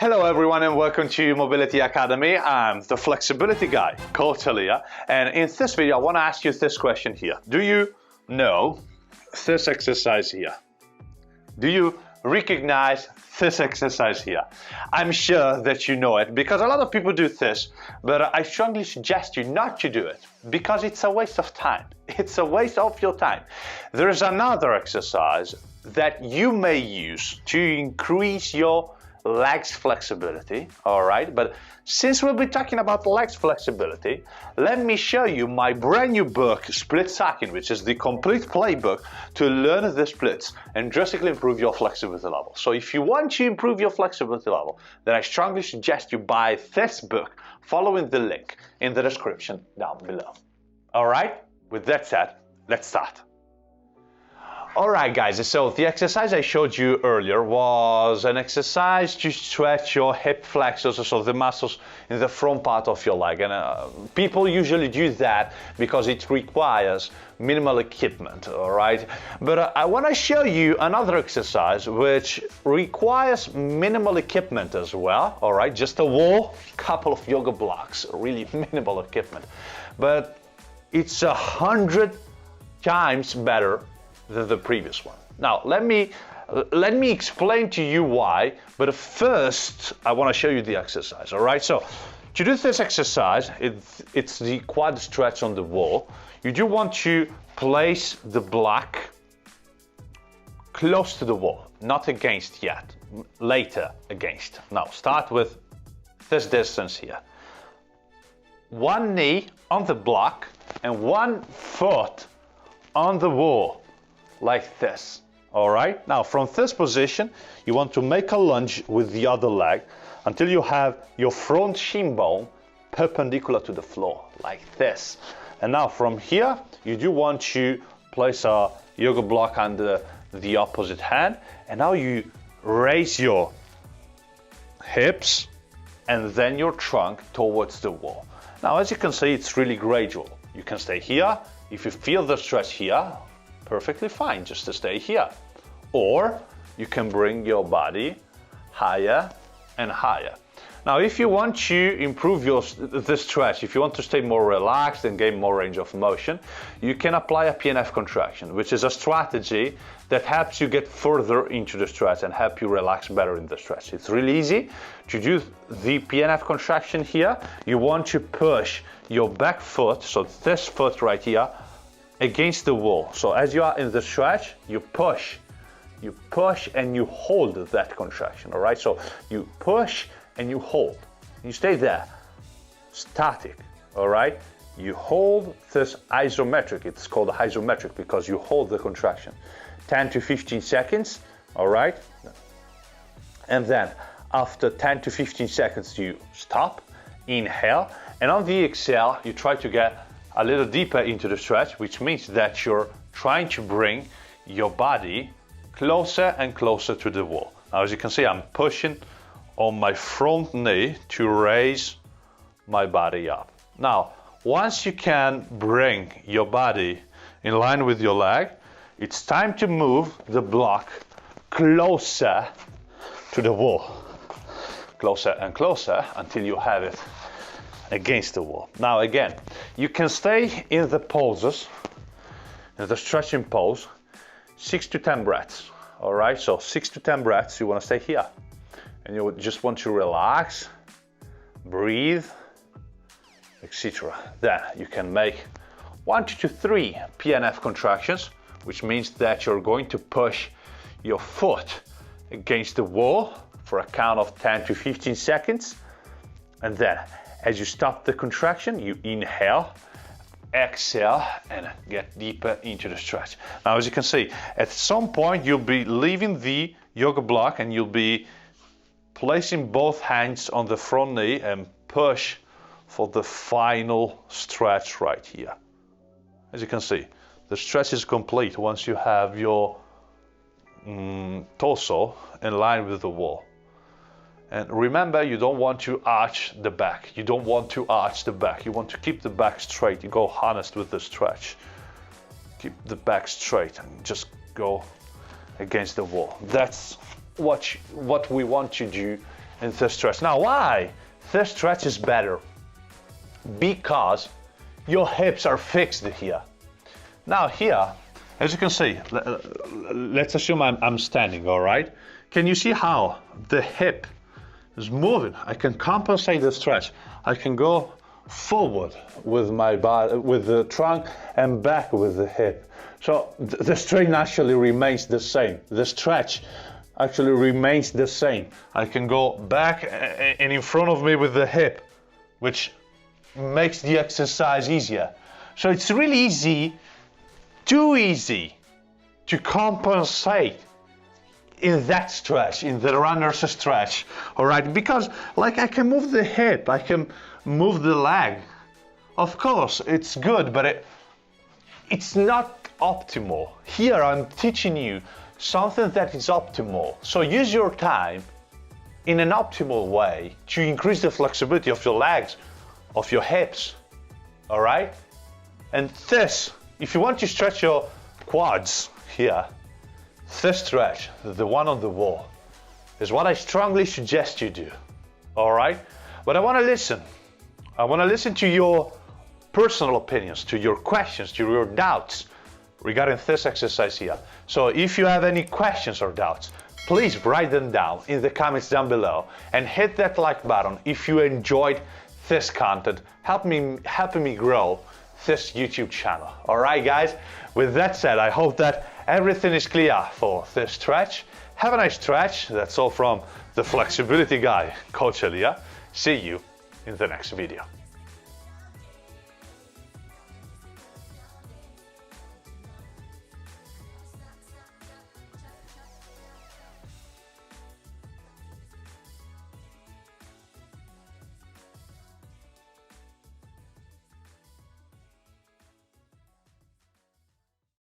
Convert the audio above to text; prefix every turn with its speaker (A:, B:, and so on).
A: Hello everyone and welcome to Mobility Academy. I'm the flexibility guy called Elia, and in this video I want to ask you this question here. Do you know this exercise here? Do you recognize this exercise here? I'm sure that you know it because a lot of people do this, but I strongly suggest you not to do it because it's a waste of time. It's a waste of your time. There is another exercise that you may use to increase your legs flexibility, all right? But since we'll be talking about legs flexibility, let me show you my brand new book, Split Sacking, which is the complete playbook to learn the splits and drastically improve your flexibility level. So if you want to improve your flexibility level, then I strongly suggest you buy this book following the link in the description down below. All right? With that said, let's start. Alright guys, so the exercise I showed you earlier was an exercise to stretch your hip flexors, so the muscles in the front part of your leg. And people usually do that because it requires minimal equipment, alright? But I want to show you another exercise which requires minimal equipment as well, alright? Just a wall, couple of yoga blocks, really minimal equipment. But it's 100 times better than the previous one. Now let me explain to you why, but first I want to show you the exercise. All right, so to do this exercise, it's the quad stretch on the wall. You do want to place the block close to the wall, not against yet, later against. Now start with this distance here. One knee on the block and 1 foot on the wall, like this. All right, now from this position you want to make a lunge with the other leg until you have your front shin bone perpendicular to the floor, like this. And now from here you do want to place a yoga block under the opposite hand, and now you raise your hips and then your trunk towards the wall. Now as you can see, it's really gradual. You can stay here. If you feel the stretch here, perfectly fine just to stay here, or you can bring your body higher and higher. Now if you want to improve the stretch, if you want to stay more relaxed and gain more range of motion, you can apply a Pnf contraction, which is a strategy that helps you get further into the stretch and help you relax better in the stretch. It's really easy to do the Pnf contraction here. You want to push your back foot, so this foot right here, against the wall. So as you are in the stretch, you push and you hold that contraction, all right? So you push and you hold. You stay there, static, all right? You hold this isometric. It's called isometric because you hold the contraction. 10 to 15 seconds, all right? And then after 10 to 15 seconds, you stop, inhale, and on the exhale, you try to get a little deeper into the stretch, which means that you're trying to bring your body closer and closer to the wall. Now, as you can see, I'm pushing on my front knee to raise my body up. Now, once you can bring your body in line with your leg, it's time to move the block closer to the wall. Closer and closer until you have it against the wall. Now again, you can stay in the poses, in the stretching pose, 6 to 10 breaths. All right, so 6 to 10 breaths, you want to stay here. And you just want to relax, breathe, etc. Then you can make 1 to 3 Pnf contractions, which means that you're going to push your foot against the wall for a count of 10 to 15 seconds. And then as you stop the contraction, you inhale, exhale, and get deeper into the stretch. Now, as you can see, at some point, you'll be leaving the yoga block and you'll be placing both hands on the front knee and push for the final stretch right here. As you can see, the stretch is complete once you have your torso in line with the wall. And remember, you don't want to arch the back. You don't want to arch the back. You want to keep the back straight. You go honest with the stretch. Keep the back straight and just go against the wall. That's what we want to do in this stretch. Now why this stretch is better? Because your hips are fixed here. Now here, as you can see, let's assume I'm standing, all right? Can you see how the hip is moving? I can compensate the stretch. I can go forward with my body, with the trunk, and back with the hip. So the strain actually remains the same. The stretch actually remains the same. I can go back and in front of me with the hip, which makes the exercise easier. So it's really easy, too easy, to compensate in that stretch, in the runner's stretch, all right? Because like I can move the hip, I can move the leg. Of course, it's good, but it's not optimal. Here I'm teaching you something that is optimal. So use your time in an optimal way to increase the flexibility of your legs, of your hips, all right? And this, if you want to stretch your quads here, this stretch, the one on the wall, is what I strongly suggest you do, all right? But I want to listen. I want to listen to your personal opinions, to your questions, to your doubts regarding this exercise here. So if you have any questions or doubts, please write them down in the comments down below and hit that like button if you enjoyed this content, helping me grow this YouTube channel. All right, guys? With that said, I hope that everything is clear for this stretch. Have a nice stretch. That's all from the flexibility guy, Coach Elia. See you in the next video.